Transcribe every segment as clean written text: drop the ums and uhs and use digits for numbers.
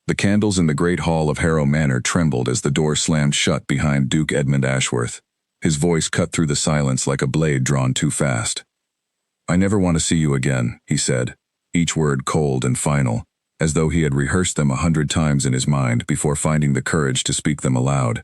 The candles in the great hall of Harrow Manor trembled as the door slammed shut behind Duke Edmund Ashworth. His voice cut through the silence like a blade drawn too fast. "I never want to see you again," he said, each word cold and final, as though he had rehearsed them 100 times in his mind before finding the courage to speak them aloud.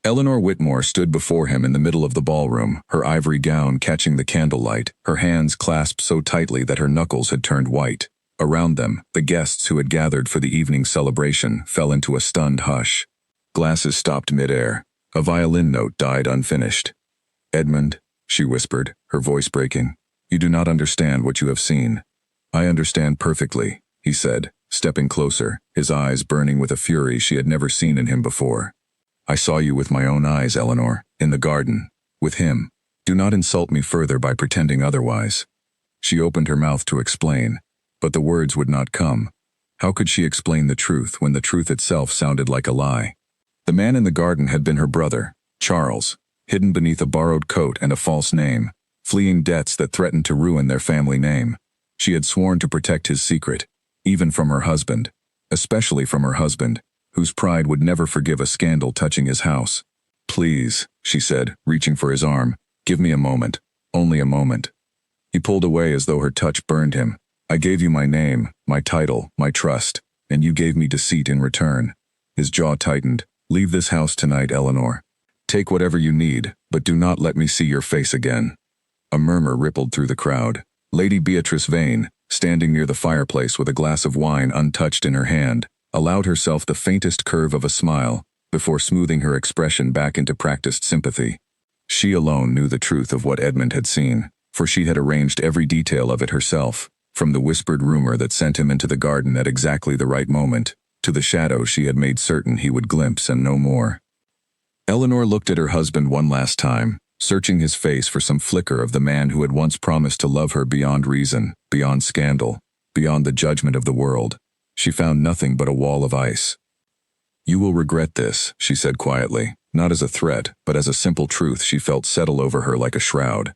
Eleanor Whitmore stood before him in the middle of the ballroom, her ivory gown catching the candlelight, her hands clasped so tightly that her knuckles had turned white. Around them, the guests who had gathered for the evening celebration fell into a stunned hush. Glasses stopped mid-air. A violin note died unfinished. "Edmund," she whispered, her voice breaking, "you do not understand what you have seen." "I understand perfectly," he said, stepping closer, his eyes burning with a fury she had never seen in him before. "I saw you with my own eyes, Eleanor, in the garden, with him. Do not insult me further by pretending otherwise." She opened her mouth to explain, but the words would not come. How could she explain the truth when the truth itself sounded like a lie? The man in the garden had been her brother, Charles, hidden beneath a borrowed coat and a false name, fleeing debts that threatened to ruin their family name. She had sworn to protect his secret, even from her husband, especially from her husband, whose pride would never forgive a scandal touching his house. "Please," she said, reaching for his arm, "give me a moment, only a moment." He pulled away as though her touch burned him. "I gave you my name, my title, my trust, and you gave me deceit in return." His jaw tightened. "Leave this house tonight, Eleanor. Take whatever you need, but do not let me see your face again." A murmur rippled through the crowd. Lady Beatrice Vane, standing near the fireplace with a glass of wine untouched in her hand, allowed herself the faintest curve of a smile, before smoothing her expression back into practiced sympathy. She alone knew the truth of what Edmund had seen, for she had arranged every detail of it herself, from the whispered rumor that sent him into the garden at exactly the right moment, to the shadow she had made certain he would glimpse and no more. Eleanor looked at her husband one last time, searching his face for some flicker of the man who had once promised to love her beyond reason, beyond scandal, beyond the judgment of the world. She found nothing but a wall of ice. "You will regret this," she said quietly, not as a threat, but as a simple truth she felt settle over her like a shroud.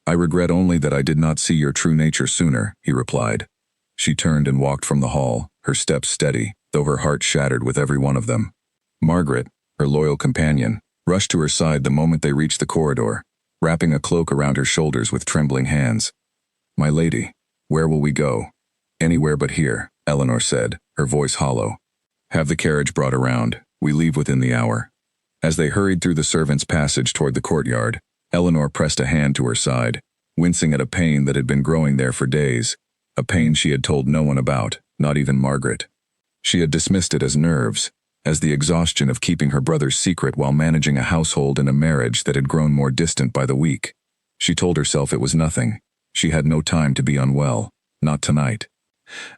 "I regret only that I did not see your true nature sooner," he replied. She turned and walked from the hall, her steps steady, though her heart shattered with every one of them. Margaret, her loyal companion, rushed to her side the moment they reached the corridor, wrapping a cloak around her shoulders with trembling hands. "My lady, where will we go?" "Anywhere but here," Eleanor said, her voice hollow. "Have the carriage brought around. We leave within the hour." As they hurried through the servants' passage toward the courtyard, Eleanor pressed a hand to her side, wincing at a pain that had been growing there for days, a pain she had told no one about, not even Margaret. She had dismissed it as nerves, as the exhaustion of keeping her brother's secret while managing a household and a marriage that had grown more distant by the week. She told herself it was nothing. She had no time to be unwell, not tonight.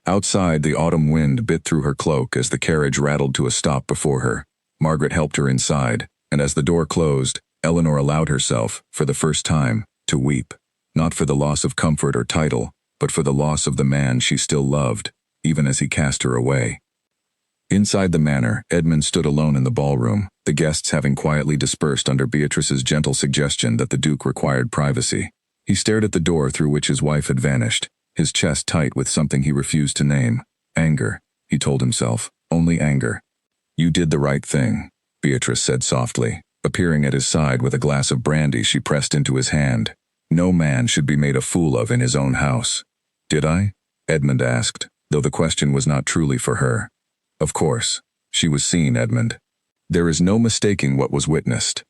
Outside, the autumn wind bit through her cloak as the carriage rattled to a stop before her. Margaret helped her inside, and as the door closed, Eleanor allowed herself, for the first time, to weep, not for the loss of comfort or title, but for the loss of the man she still loved, even as he cast her away. Inside the manor, Edmund stood alone in the ballroom, the guests having quietly dispersed under Beatrice's gentle suggestion that the Duke required privacy. He stared at the door through which his wife had vanished, his chest tight with something he refused to name. Anger, he told himself, only anger. "You did the right thing," Beatrice said softly, appearing at his side with a glass of brandy she pressed into his hand. "No man should be made a fool of in his own house." "Did I?" Edmund asked, though the question was not truly for her. Of course, she was seen, Edmund. There is no mistaking what was witnessed.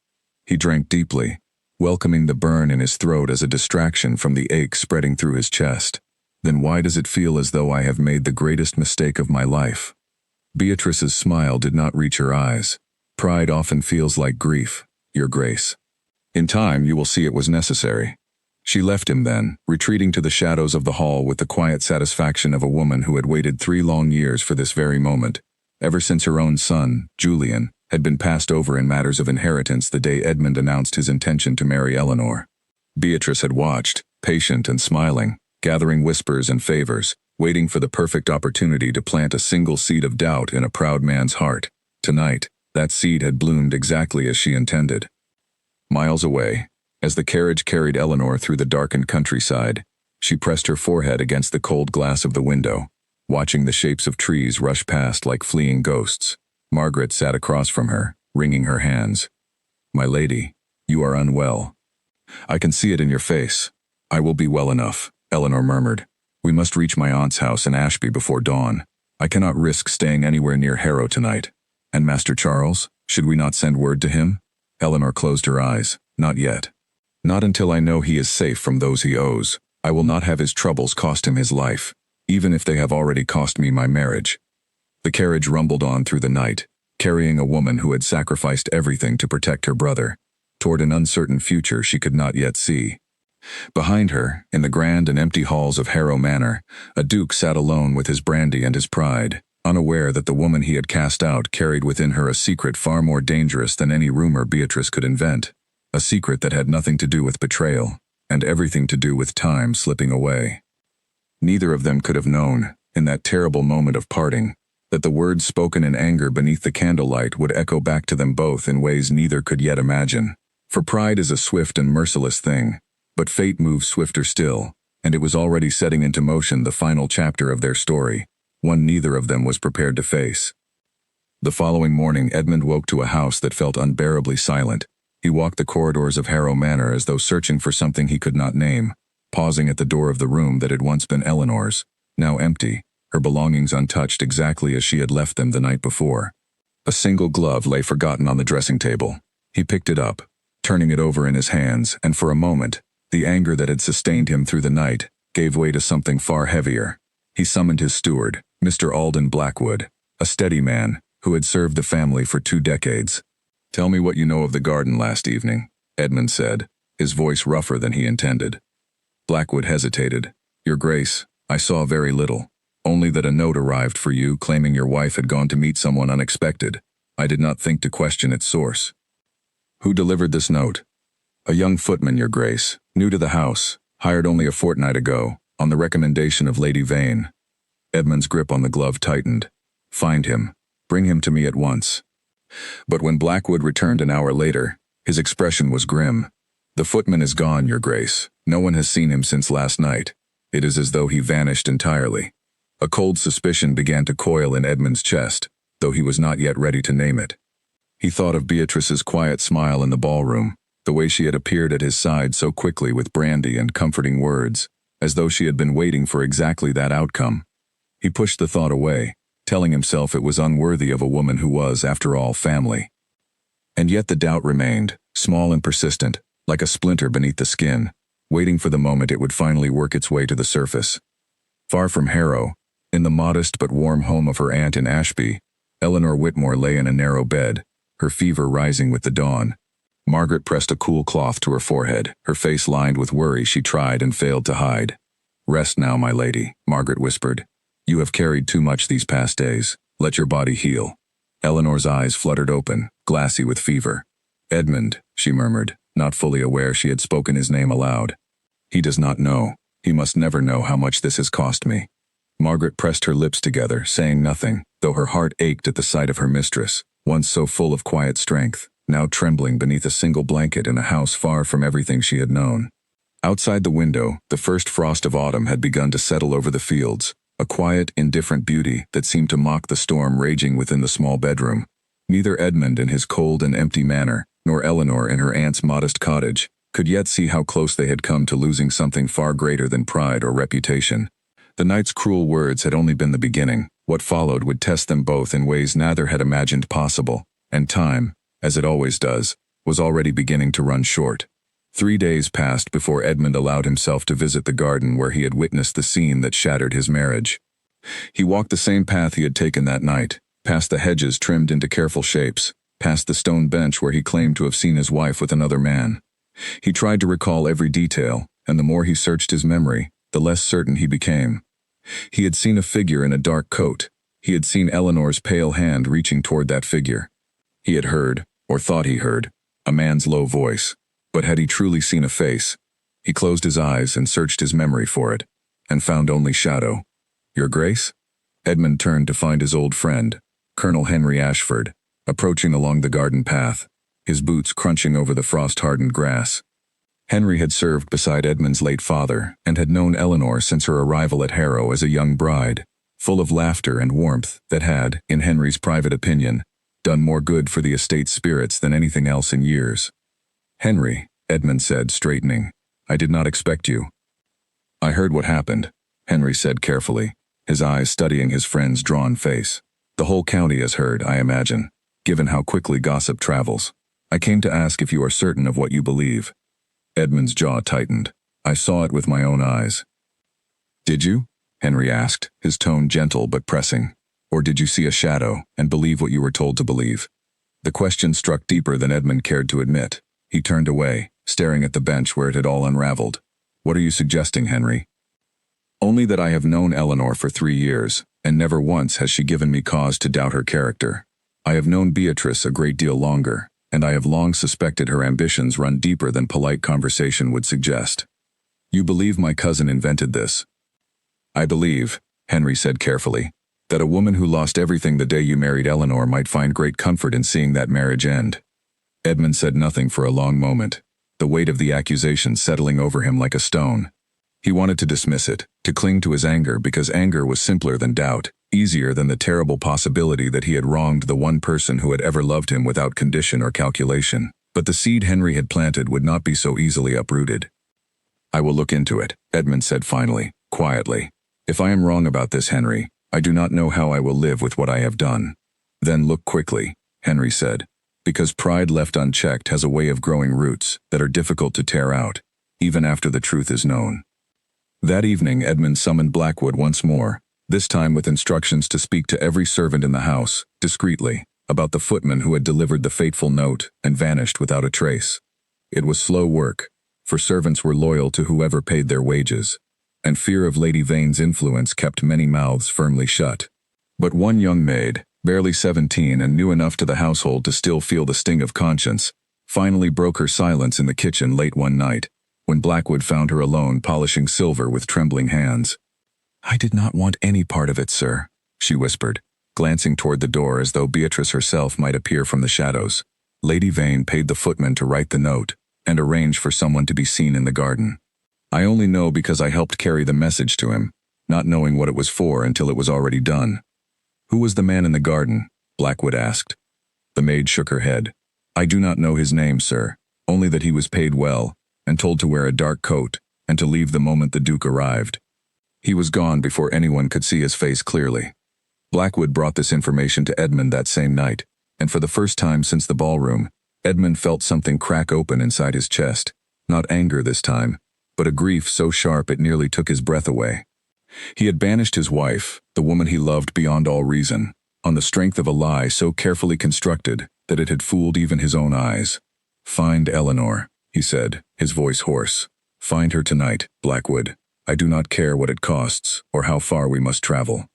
He drank deeply, welcoming the burn in his throat as a distraction from the ache spreading through his chest. "Then why does it feel as though I have made the greatest mistake of my life?" Beatrice's smile did not reach her eyes. "Pride often feels like grief, Your Grace. In time you will see it was necessary." She left him then, retreating to the shadows of the hall with the quiet satisfaction of a woman who had waited 3 long years for this very moment, ever since her own son, Julian, had been passed over in matters of inheritance the day Edmund announced his intention to marry Eleanor. Beatrice had watched, patient and smiling, gathering whispers and favors, waiting for the perfect opportunity to plant a single seed of doubt in a proud man's heart. Tonight, that seed had bloomed exactly as she intended. Miles away, as the carriage carried Eleanor through the darkened countryside, she pressed her forehead against the cold glass of the window. watching the shapes of trees rush past like fleeing ghosts. Margaret sat across from her, wringing her hands. "My lady, you are unwell." "I can see it in your face." "I will be well enough," Eleanor murmured. "We must reach my aunt's house in Ashby before dawn. I cannot risk staying anywhere near Harrow tonight." "And Master Charles? Should we not send word to him?" Eleanor closed her eyes. "Not yet. Not until I know he is safe from those he owes. I will not have his troubles cost him his life, even if they have already cost me my marriage." The carriage rumbled on through the night, carrying a woman who had sacrificed everything to protect her brother, toward an uncertain future she could not yet see. Behind her, in the grand and empty halls of Harrow Manor, a duke sat alone with his brandy and his pride, unaware that the woman he had cast out carried within her a secret far more dangerous than any rumor Beatrice could invent, a secret that had nothing to do with betrayal, and everything to do with time slipping away. Neither of them could have known, in that terrible moment of parting, that the words spoken in anger beneath the candlelight would echo back to them both in ways neither could yet imagine. For pride is a swift and merciless thing, but fate moves swifter still, and it was already setting into motion the final chapter of their story, one neither of them was prepared to face. The following morning Edmund woke to a house that felt unbearably silent. He walked the corridors of Harrow Manor as though searching for something he could not name, pausing at the door of the room that had once been Eleanor's, now empty, her belongings untouched exactly as she had left them the night before. A single glove lay forgotten on the dressing table. He picked it up, turning it over in his hands, and for a moment, the anger that had sustained him through the night gave way to something far heavier. He summoned his steward, Mr. Alden Blackwood, a steady man who had served the family for 2 decades. "Tell me what you know of the garden last evening," Edmund said, his voice rougher than he intended. Blackwood hesitated. "Your Grace, I saw very little. Only that a note arrived for you claiming your wife had gone to meet someone unexpected. I did not think to question its source." "Who delivered this note?" "A young footman, Your Grace, new to the house, hired only a fortnight ago, on the recommendation of Lady Vane." Edmund's grip on the glove tightened. "Find him. Bring him to me at once." But when Blackwood returned an hour later, his expression was grim. "The footman is gone, Your Grace. No one has seen him since last night. It is as though he vanished entirely." A cold suspicion began to coil in Edmund's chest, though he was not yet ready to name it. He thought of Beatrice's quiet smile in the ballroom, the way she had appeared at his side so quickly with brandy and comforting words, as though she had been waiting for exactly that outcome. He pushed the thought away, telling himself it was unworthy of a woman who was, after all, family. And yet the doubt remained, small and persistent, like a splinter beneath the skin, waiting for the moment it would finally work its way to the surface. Far from Harrow, in the modest but warm home of her aunt in Ashby, Eleanor Whitmore lay in a narrow bed, her fever rising with the dawn. Margaret pressed a cool cloth to her forehead, her face lined with worry she tried and failed to hide. "Rest now, my lady," Margaret whispered. "You have carried too much these past days. Let your body heal." Eleanor's eyes fluttered open, glassy with fever. "Edmund," she murmured, not fully aware she had spoken his name aloud. "He does not know. He must never know how much this has cost me." Margaret pressed her lips together, saying nothing, though her heart ached at the sight of her mistress, once so full of quiet strength, now trembling beneath a single blanket in a house far from everything she had known. Outside the window, the first frost of autumn had begun to settle over the fields, a quiet, indifferent beauty that seemed to mock the storm raging within the small bedroom. Neither Edmund in his cold and empty manor, nor Eleanor in her aunt's modest cottage, could yet see how close they had come to losing something far greater than pride or reputation. The night's cruel words had only been the beginning. What followed would test them both in ways neither had imagined possible, and time, as it always does, was already beginning to run short. 3 days passed before Edmund allowed himself to visit the garden where he had witnessed the scene that shattered his marriage. He walked the same path he had taken that night, past the hedges trimmed into careful shapes, past the stone bench where he claimed to have seen his wife with another man. He tried to recall every detail, and the more he searched his memory, the less certain he became. He had seen a figure in a dark coat. He had seen Eleanor's pale hand reaching toward that figure. He had heard, or thought he heard, a man's low voice. But had he truly seen a face? He closed his eyes and searched his memory for it, and found only shadow. "Your Grace?" Edmund turned to find his old friend, Colonel Henry Ashford, approaching along the garden path, his boots crunching over the frost-hardened grass. Henry had served beside Edmund's late father and had known Eleanor since her arrival at Harrow as a young bride. full of laughter and warmth that had, in Henry's private opinion, done more good for the estate's spirits than anything else in years. "Henry," Edmund said, straightening, "I did not expect you." "I heard what happened," Henry said carefully, his eyes studying his friend's drawn face. "The whole county has heard, I imagine, given how quickly gossip travels. I came to ask if you are certain of what you believe." Edmund's jaw tightened. "I saw it with my own eyes." "Did you?" Henry asked, his tone gentle but pressing. "Or did you see a shadow and believe what you were told to believe?" The question struck deeper than Edmund cared to admit. He turned away, staring at the bench where it had all unraveled. "What are you suggesting, Henry?" "Only that I have known Eleanor for 3 years, and never once has she given me cause to doubt her character. I have known Beatrice a great deal longer, and I have long suspected her ambitions run deeper than polite conversation would suggest." "You believe my cousin invented this?" "I believe," Henry said carefully, "that a woman who lost everything the day you married Eleanor might find great comfort in seeing that marriage end." Edmund said nothing for a long moment, the weight of the accusation settling over him like a stone. He wanted to dismiss it, to cling to his anger because anger was simpler than doubt, easier than the terrible possibility that he had wronged the one person who had ever loved him without condition or calculation. But the seed Henry had planted would not be so easily uprooted. "I will look into it," Edmund said finally, quietly. "If I am wrong about this, Henry, I do not know how I will live with what I have done." "Then look quickly," Henry said, "because pride left unchecked has a way of growing roots that are difficult to tear out, even after the truth is known." That evening Edmund summoned Blackwood once more, this time with instructions to speak to every servant in the house, discreetly, about the footman who had delivered the fateful note and vanished without a trace. It was slow work, for servants were loyal to whoever paid their wages, and fear of Lady Vane's influence kept many mouths firmly shut. But one young maid, barely 17 and new enough to the household to still feel the sting of conscience, finally broke her silence in the kitchen late one night, when Blackwood found her alone polishing silver with trembling hands. "I did not want any part of it, sir," she whispered, glancing toward the door as though Beatrice herself might appear from the shadows. "Lady Vane paid the footman to write the note, and arrange for someone to be seen in the garden. I only know because I helped carry the message to him, not knowing what it was for until it was already done." "Who was the man in the garden?" Blackwood asked. The maid shook her head. "I do not know his name, sir, only that he was paid well, and told to wear a dark coat, and to leave the moment the Duke arrived. He was gone before anyone could see his face clearly." Blackwood brought this information to Edmund that same night, and for the first time since the ballroom, Edmund felt something crack open inside his chest, not anger this time, but a grief so sharp it nearly took his breath away. He had banished his wife, the woman he loved beyond all reason, on the strength of a lie so carefully constructed that it had fooled even his own eyes. "Find Eleanor," he said, his voice hoarse. "Find her tonight, Blackwood. I do not care what it costs, or how far we must travel."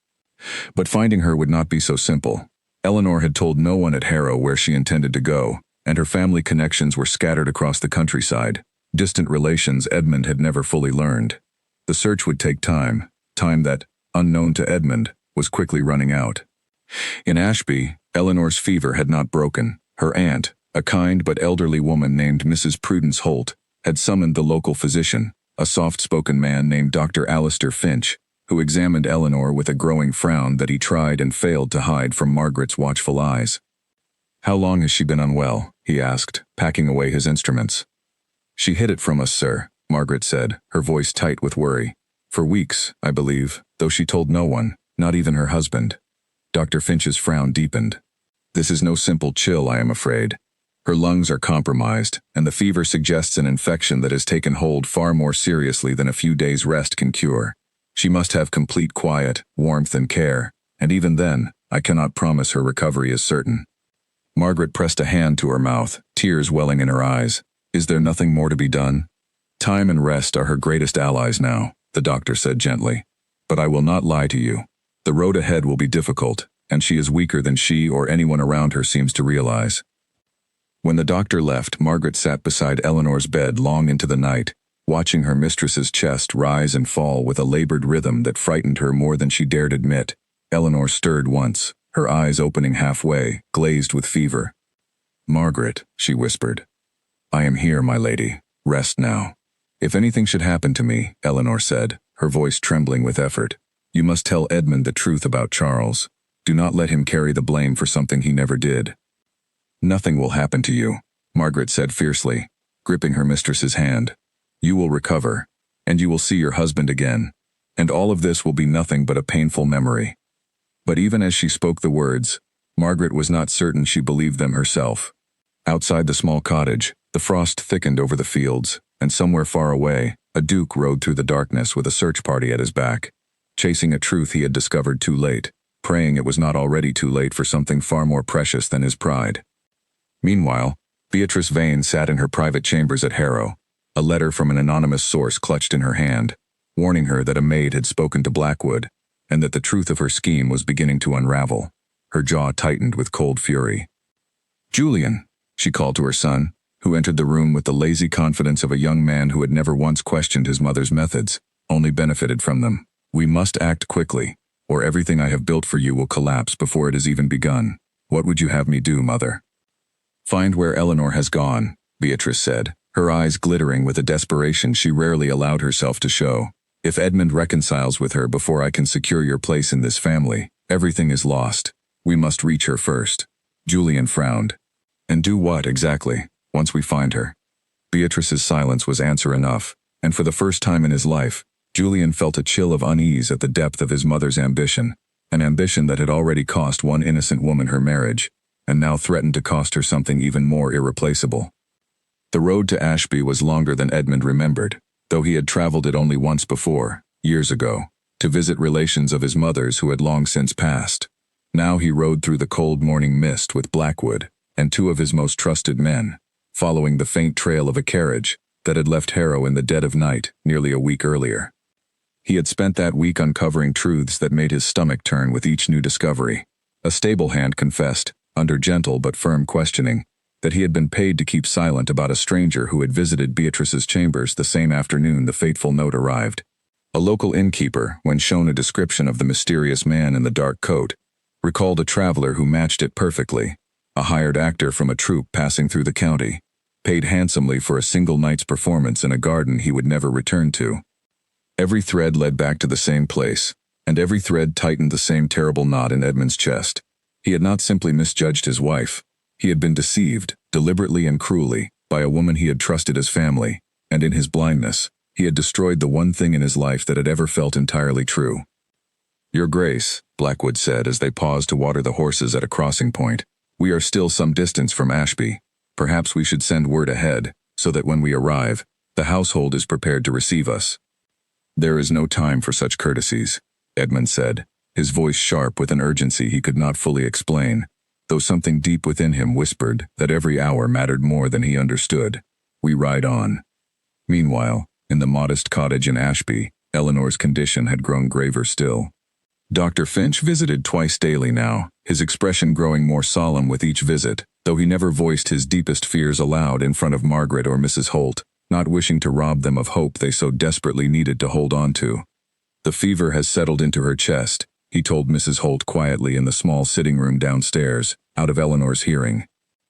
But finding her would not be so simple. Eleanor had told no one at Harrow where she intended to go, and her family connections were scattered across the countryside, distant relations Edmund had never fully learned. The search would take time that, unknown to Edmund, was quickly running out. In Ashby, Eleanor's fever had not broken. Her aunt, a kind but elderly woman named Mrs. Prudence Holt, had summoned the local physician, a soft-spoken man named Dr. Alistair Finch, who examined Eleanor with a growing frown that he tried and failed to hide from Margaret's watchful eyes. "How long has she been unwell?" he asked, packing away his instruments. "She hid it from us, sir," Margaret said, her voice tight with worry. "For weeks, I believe, though she told no one, not even her husband." Dr. Finch's frown deepened. "This is no simple chill, I am afraid. Her lungs are compromised, and the fever suggests an infection that has taken hold far more seriously than a few days' rest can cure. She must have complete quiet, warmth, and care, and even then, I cannot promise her recovery is certain." Margaret pressed a hand to her mouth, tears welling in her eyes. "Is there nothing more to be done?" "Time and rest are her greatest allies now," the doctor said gently. "But I will not lie to you. The road ahead will be difficult, and she is weaker than she or anyone around her seems to realize." When the doctor left, Margaret sat beside Eleanor's bed long into the night, watching her mistress's chest rise and fall with a labored rhythm that frightened her more than she dared admit. Eleanor stirred once, her eyes opening halfway, glazed with fever. "Margaret," she whispered. "I am here, my lady. Rest now." "If anything should happen to me," Eleanor said, her voice trembling with effort, You must tell Edmund the truth about Charles. Do not let him carry the blame for something he never did. Nothing will happen to you, Margaret said fiercely, gripping her mistress's hand. You will recover, and you will see your husband again, and all of this will be nothing but a painful memory. But even as she spoke the words, Margaret was not certain she believed them herself. Outside the small cottage, the frost thickened over the fields, and somewhere far away, a duke rode through the darkness with a search party at his back, chasing a truth he had discovered too late, praying it was not already too late for something far more precious than his pride. Meanwhile, Beatrice Vane sat in her private chambers at Harrow, a letter from an anonymous source clutched in her hand, warning her that a maid had spoken to Blackwood, and that the truth of her scheme was beginning to unravel. Her jaw tightened with cold fury. "Julian," she called to her son, who entered the room with the lazy confidence of a young man who had never once questioned his mother's methods, only benefited from them. "We must act quickly, or everything I have built for you will collapse before it has even begun. What would you have me do, mother?" "Find where Eleanor has gone," Beatrice said, her eyes glittering with a desperation she rarely allowed herself to show. "If Edmund reconciles with her before I can secure your place in this family, everything is lost. We must reach her first." Julian frowned. "And do what, exactly, once we find her?" Beatrice's silence was answer enough, and for the first time in his life, Julian felt a chill of unease at the depth of his mother's ambition, an ambition that had already cost one innocent woman her marriage, and now threatened to cost her something even more irreplaceable. The road to Ashby was longer than Edmund remembered, though he had traveled it only once before, years ago, to visit relations of his mother's who had long since passed. Now he rode through the cold morning mist with Blackwood and two of his most trusted men, following the faint trail of a carriage that had left Harrow in the dead of night nearly a week earlier. He had spent that week uncovering truths that made his stomach turn with each new discovery. A stable hand confessed, under gentle but firm questioning, that he had been paid to keep silent about a stranger who had visited Beatrice's chambers the same afternoon the fateful note arrived. A local innkeeper, when shown a description of the mysterious man in the dark coat, recalled a traveler who matched it perfectly, a hired actor from a troupe passing through the county, paid handsomely for a single night's performance in a garden he would never return to. Every thread led back to the same place, and every thread tightened the same terrible knot in Edmund's chest. He had not simply misjudged his wife. He had been deceived, deliberately and cruelly, by a woman he had trusted as family, and in his blindness, he had destroyed the one thing in his life that had ever felt entirely true. "Your Grace," Blackwood said as they paused to water the horses at a crossing point, "we are still some distance from Ashby. Perhaps we should send word ahead, so that when we arrive, the household is prepared to receive us." "There is no time for such courtesies," Edmund said, his voice sharp with an urgency he could not fully explain, though something deep within him whispered that every hour mattered more than he understood. "We ride on." Meanwhile, in the modest cottage in Ashby, Eleanor's condition had grown graver still. Dr. Finch visited twice daily now, his expression growing more solemn with each visit, though he never voiced his deepest fears aloud in front of Margaret or Mrs. Holt, not wishing to rob them of hope they so desperately needed to hold on to. "The fever has settled into her chest," he told Mrs. Holt quietly in the small sitting room downstairs, out of Eleanor's hearing.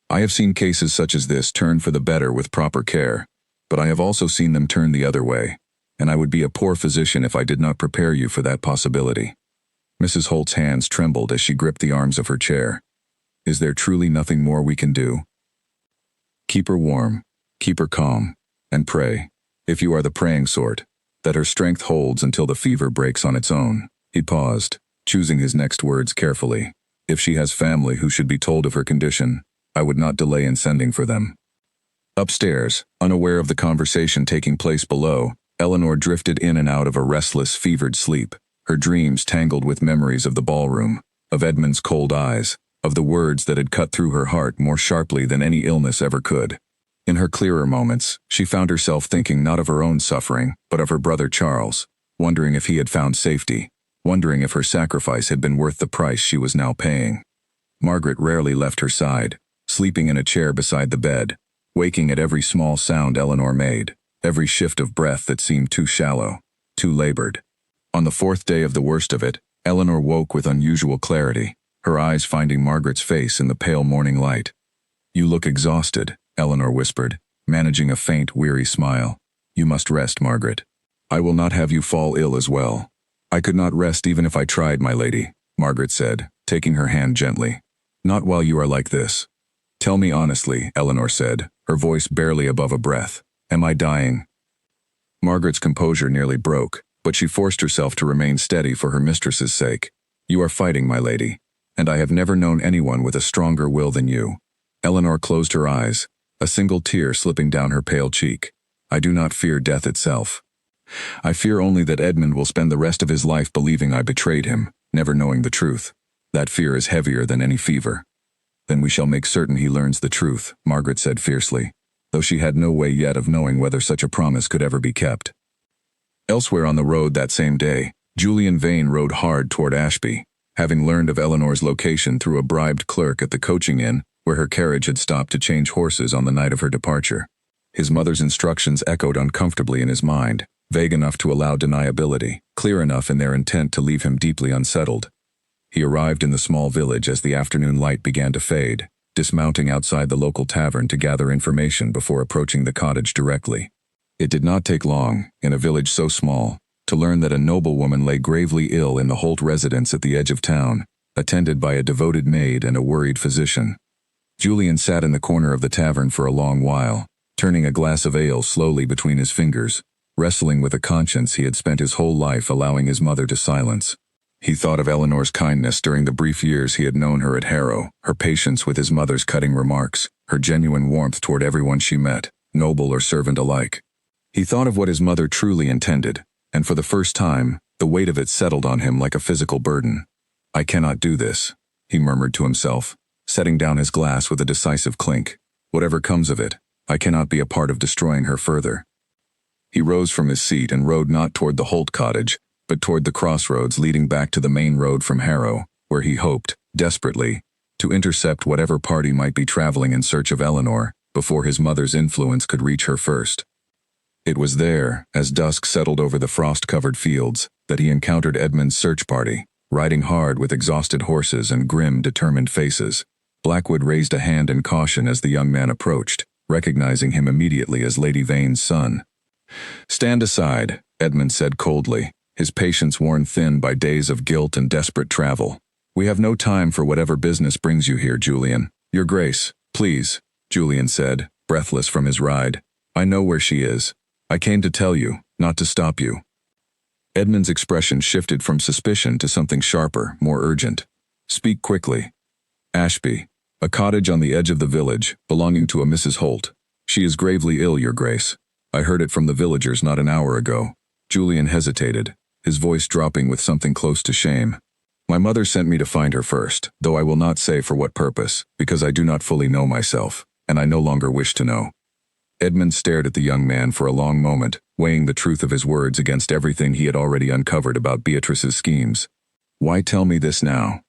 "I have seen cases such as this turn for the better with proper care, but I have also seen them turn the other way, and I would be a poor physician if I did not prepare you for that possibility." Mrs. Holt's hands trembled as she gripped the arms of her chair. "Is there truly nothing more we can do?" "Keep her warm, keep her calm, and pray, if you are the praying sort, that her strength holds until the fever breaks on its own." He paused, choosing his next words carefully. "If she has family who should be told of her condition, I would not delay in sending for them." Upstairs, unaware of the conversation taking place below, Eleanor drifted in and out of a restless, fevered sleep, her dreams tangled with memories of the ballroom, of Edmund's cold eyes, of the words that had cut through her heart more sharply than any illness ever could. In her clearer moments, she found herself thinking not of her own suffering, but of her brother Charles, wondering if he had found safety, wondering if her sacrifice had been worth the price she was now paying. Margaret rarely left her side, sleeping in a chair beside the bed, waking at every small sound Eleanor made, every shift of breath that seemed too shallow, too labored. On the fourth day of the worst of it, Eleanor woke with unusual clarity, her eyes finding Margaret's face in the pale morning light. "You look exhausted," Eleanor whispered, managing a faint, weary smile. "You must rest, Margaret. I will not have you fall ill as well. I could not rest even if I tried, my lady, Margaret said, taking her hand gently. Not while you are like this. Tell me honestly, Eleanor said, her voice barely above a breath. Am I dying? Margaret's composure nearly broke, but she forced herself to remain steady for her mistress's sake. You are fighting, my lady, and I have never known anyone with a stronger will than you. Eleanor closed her eyes, a single tear slipping down her pale cheek. I do not fear death itself. I fear only that Edmund will spend the rest of his life believing I betrayed him, never knowing the truth. That fear is heavier than any fever. Then we shall make certain he learns the truth, Margaret said fiercely, though she had no way yet of knowing whether such a promise could ever be kept. Elsewhere on the road that same day, Julian Vane rode hard toward Ashby, having learned of Eleanor's location through a bribed clerk at the coaching inn where her carriage had stopped to change horses on the night of her departure. His mother's instructions echoed uncomfortably in his mind, vague enough to allow deniability, clear enough in their intent to leave him deeply unsettled. He arrived in the small village as the afternoon light began to fade, dismounting outside the local tavern to gather information before approaching the cottage directly. It did not take long, in a village so small, to learn that a noblewoman lay gravely ill in the Holt residence at the edge of town, attended by a devoted maid and a worried physician. Julian sat in the corner of the tavern for a long while, turning a glass of ale slowly between his fingers, wrestling with a conscience he had spent his whole life allowing his mother to silence. He thought of Eleanor's kindness during the brief years he had known her at Harrow, her patience with his mother's cutting remarks, her genuine warmth toward everyone she met, noble or servant alike. He thought of what his mother truly intended, and for the first time, the weight of it settled on him like a physical burden. I cannot do this, he murmured to himself, setting down his glass with a decisive clink. Whatever comes of it, I cannot be a part of destroying her further. He rose from his seat and rode not toward the Holt cottage, but toward the crossroads leading back to the main road from Harrow, where he hoped, desperately, to intercept whatever party might be traveling in search of Eleanor before his mother's influence could reach her first. It was there, as dusk settled over the frost-covered fields, that he encountered Edmund's search party, riding hard with exhausted horses and grim, determined faces. Blackwood raised a hand in caution as the young man approached, recognizing him immediately as Lady Vane's son. Stand aside, Edmund said coldly, his patience worn thin by days of guilt and desperate travel. We have no time for whatever business brings you here, Julian. Your Grace, please, Julian said, breathless from his ride. I know where she is. I came to tell you, not to stop you. Edmund's expression shifted from suspicion to something sharper, more urgent. Speak quickly. Ashby, a cottage on the edge of the village, belonging to a Mrs. Holt. She is gravely ill, Your Grace. I heard it from the villagers not an hour ago. Julian hesitated, his voice dropping with something close to shame. My mother sent me to find her first, though I will not say for what purpose, because I do not fully know myself, and I no longer wish to know. Edmund stared at the young man for a long moment, weighing the truth of his words against everything he had already uncovered about Beatrice's schemes. Why tell me this now?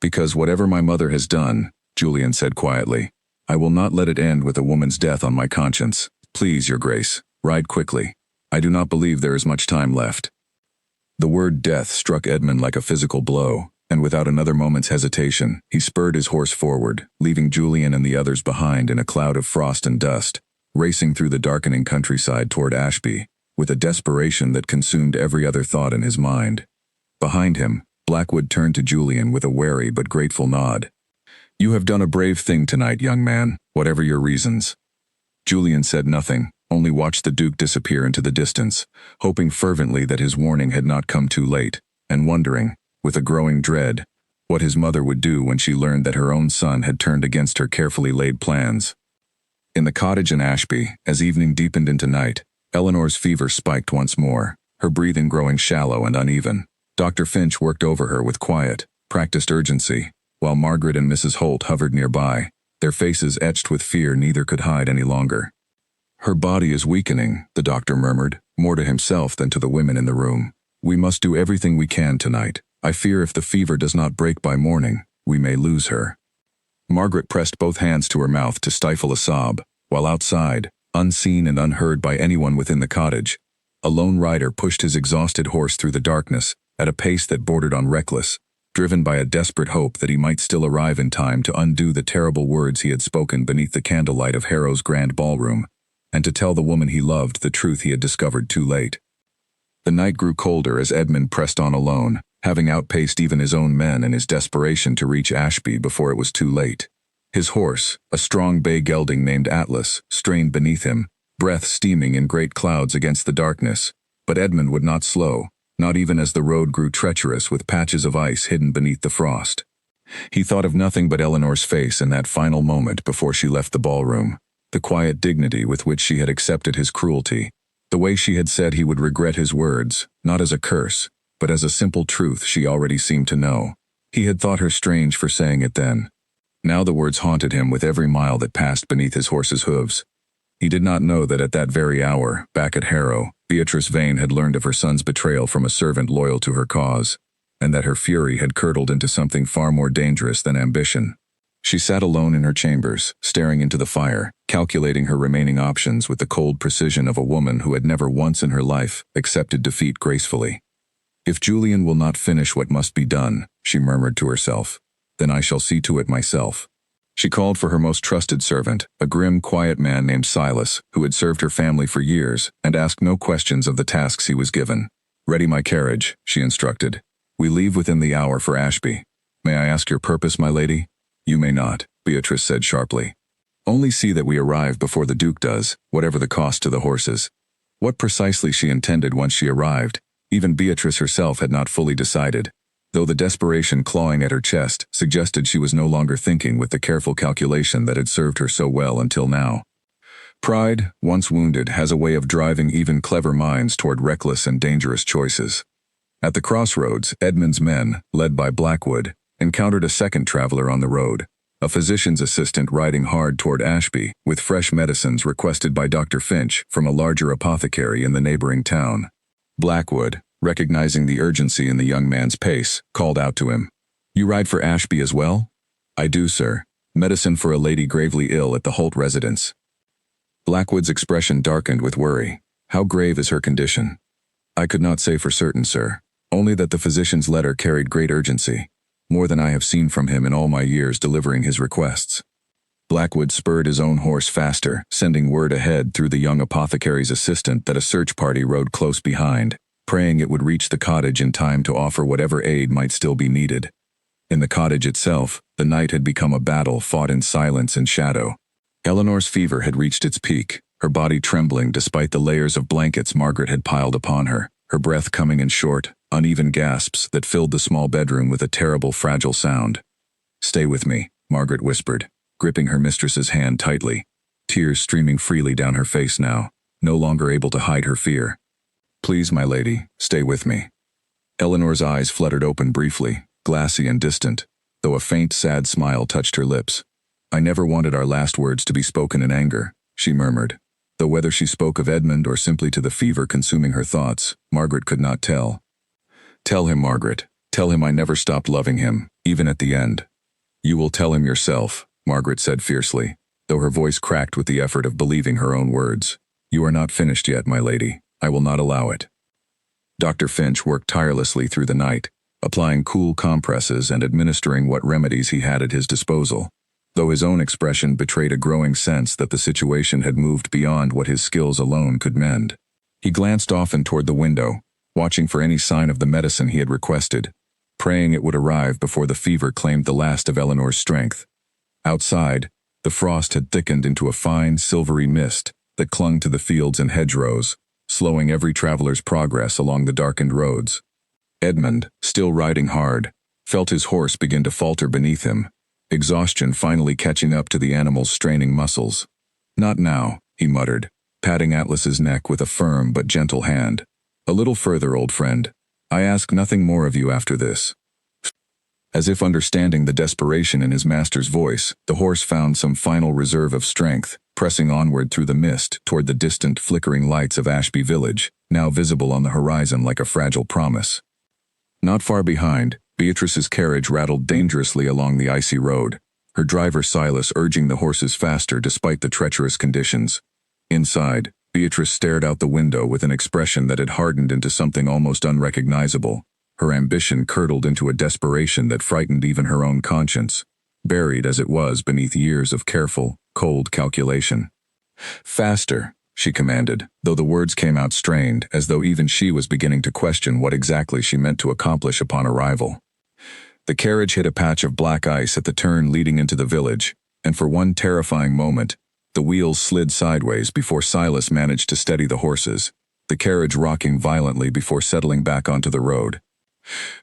Because whatever my mother has done, Julian said quietly, I will not let it end with a woman's death on my conscience. Please, Your Grace, ride quickly. I do not believe there is much time left. The word death struck Edmund like a physical blow, and without another moment's hesitation, he spurred his horse forward, leaving Julian and the others behind in a cloud of frost and dust, racing through the darkening countryside toward Ashby, with a desperation that consumed every other thought in his mind. Behind him, Blackwood turned to Julian with a wary but grateful nod. You have done a brave thing tonight, young man, whatever your reasons. Julian said nothing, only watched the Duke disappear into the distance, hoping fervently that his warning had not come too late, and wondering, with a growing dread, what his mother would do when she learned that her own son had turned against her carefully laid plans. In the cottage in Ashby, as evening deepened into night, Eleanor's fever spiked once more, her breathing growing shallow and uneven. Dr. Finch worked over her with quiet, practiced urgency, while Margaret and Mrs. Holt hovered nearby, their faces etched with fear neither could hide any longer. Her body is weakening, the doctor murmured, more to himself than to the women in the room. We must do everything we can tonight. I fear if the fever does not break by morning, we may lose her. Margaret pressed both hands to her mouth to stifle a sob, while outside, unseen and unheard by anyone within the cottage, a lone rider pushed his exhausted horse through the darkness at a pace that bordered on reckless, driven by a desperate hope that he might still arrive in time to undo the terrible words he had spoken beneath the candlelight of Harrow's grand ballroom, and to tell the woman he loved the truth he had discovered too late. The night grew colder as Edmund pressed on alone, having outpaced even his own men in his desperation to reach Ashby before it was too late. His horse, a strong bay gelding named Atlas, strained beneath him, breath steaming in great clouds against the darkness. But Edmund would not slow, not even as the road grew treacherous with patches of ice hidden beneath the frost. He thought of nothing but Eleanor's face in that final moment before she left the ballroom, the quiet dignity with which she had accepted his cruelty, the way she had said he would regret his words, not as a curse, but as a simple truth she already seemed to know. He had thought her strange for saying it then. Now the words haunted him with every mile that passed beneath his horse's hooves. He did not know that at that very hour, back at Harrow, Beatrice Vane had learned of her son's betrayal from a servant loyal to her cause, and that her fury had curdled into something far more dangerous than ambition. She sat alone in her chambers, staring into the fire, calculating her remaining options with the cold precision of a woman who had never once in her life accepted defeat gracefully. "If Julian will not finish what must be done," she murmured to herself, "then I shall see to it myself." She called for her most trusted servant, a grim, quiet man named Silas, who had served her family for years, and asked no questions of the tasks he was given. "Ready my carriage," she instructed. "We leave within the hour for Ashby. May I ask your purpose, my lady?" "You may not," Beatrice said sharply. "Only see that we arrive before the Duke does, whatever the cost to the horses." What precisely she intended once she arrived, even Beatrice herself had not fully decided, though the desperation clawing at her chest suggested she was no longer thinking with the careful calculation that had served her so well until now. Pride, once wounded, has a way of driving even clever minds toward reckless and dangerous choices. At the crossroads, Edmund's men, led by Blackwood, encountered a second traveler on the road, a physician's assistant riding hard toward Ashby with fresh medicines requested by Dr. Finch from a larger apothecary in the neighboring town. Blackwood, recognizing the urgency in the young man's pace, called out to him, "You ride for Ashby as well?" "I do, sir. Medicine for a lady gravely ill at the Holt residence." Blackwood's expression darkened with worry. "How grave is her condition?" "I could not say for certain, sir. Only that the physician's letter carried great urgency, more than I have seen from him in all my years delivering his requests." Blackwood spurred his own horse faster, sending word ahead through the young apothecary's assistant that a search party rode close behind, praying it would reach the cottage in time to offer whatever aid might still be needed. In the cottage itself, the night had become a battle fought in silence and shadow. Eleanor's fever had reached its peak, her body trembling despite the layers of blankets Margaret had piled upon her, her breath coming in short, uneven gasps that filled the small bedroom with a terrible, fragile sound. "Stay with me," Margaret whispered, gripping her mistress's hand tightly, tears streaming freely down her face now, no longer able to hide her fear. "Please, my lady, stay with me." Eleanor's eyes fluttered open briefly, glassy and distant, though a faint, sad smile touched her lips. "I never wanted our last words to be spoken in anger," she murmured, though whether she spoke of Edmund or simply to the fever consuming her thoughts, Margaret could not tell. "Tell him, Margaret. Tell him I never stopped loving him, even at the end." "You will tell him yourself," Margaret said fiercely, though her voice cracked with the effort of believing her own words. "You are not finished yet, my lady. I will not allow it." Dr. Finch worked tirelessly through the night, applying cool compresses and administering what remedies he had at his disposal, though his own expression betrayed a growing sense that the situation had moved beyond what his skills alone could mend. He glanced often toward the window, watching for any sign of the medicine he had requested, praying it would arrive before the fever claimed the last of Eleanor's strength. Outside, the frost had thickened into a fine, silvery mist that clung to the fields and hedgerows, slowing every traveler's progress along the darkened roads. Edmund, still riding hard, felt his horse begin to falter beneath him, exhaustion finally catching up to the animal's straining muscles. "Not now," he muttered, patting Atlas's neck with a firm but gentle hand. "A little further, old friend. I ask nothing more of you after this." As if understanding the desperation in his master's voice, the horse found some final reserve of strength, pressing onward through the mist toward the distant, flickering lights of Ashby village, now visible on the horizon like a fragile promise. Not far behind, Beatrice's carriage rattled dangerously along the icy road, her driver Silas urging the horses faster despite the treacherous conditions. Inside, Beatrice stared out the window with an expression that had hardened into something almost unrecognizable. Her ambition curdled into a desperation that frightened even her own conscience, buried as it was beneath years of careful, cold calculation. "Faster," she commanded, though the words came out strained, as though even she was beginning to question what exactly she meant to accomplish upon arrival. The carriage hit a patch of black ice at the turn leading into the village, and for one terrifying moment, the wheels slid sideways before Silas managed to steady the horses, the carriage rocking violently before settling back onto the road.